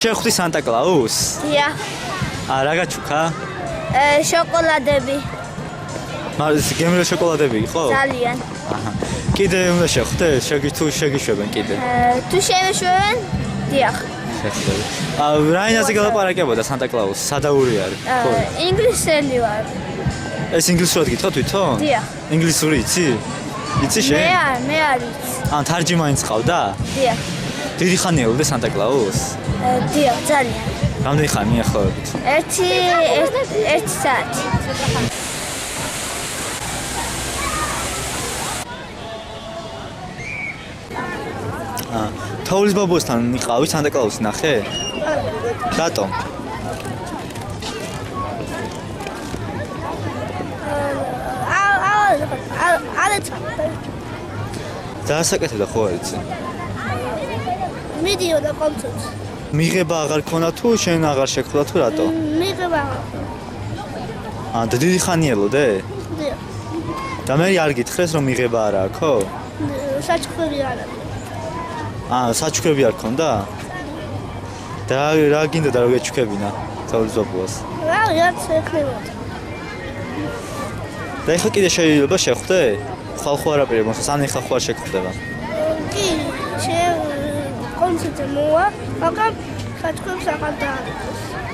შეხვდი სანტა კლაუს? დიახ. რა გაჩუქა? შოკოლადები. გემრიელ შოკოლადები იყო? ძალიან. კიდე უნდა შეხვდე? თუ შეგიშვებენ კიდე? თუ შევეშვებენ? დიახ. შეხვდები. რა ენაზე გელაპარაკებოდა სანტა კლაუსი? სადაური არის? ინგლისელი ვარ. ეს ინგლისურად გითხო თვითონ? დიახ. ინგლისური იცი? იცი შენ? მე არ ვიცი. თარჯიმანი წყავდა? დიახ. დიდი ხანია ელოდე სანტა კლაუს? დიახ, ძალიან. რამდენი ხანი ახლავებით? 1 საათი. თოვლის ბაბოსთან იყავი სანტა კლაუსი ნახე? რატომ? დაასაკეთებდა ხო არ იცი? მიდიოდა კონცერტს. მიღება აღარ ქონა თუ შენ აღარ შეხვდა თუ რატო? მიღება. დიდი ხანია ელოდე? დიახ. და მე არ გითხრეს რომ მიღება არა ხო? საჩუქრები არა. საჩუქრები არ ქონდა? და რა გინდა და რა გეჩუქებინა თოვლის ბაბუას? რაღაც ეხლებოდა. და ეხლა კიდე შეიძლება შეხვდე? ხალხო არაფერი მოსას ან ეხლა ხო არ შეგხვდება? კი, კონცერტზე მოვა, მაგრამ საჩუქრებს აღარ დაარეკეს.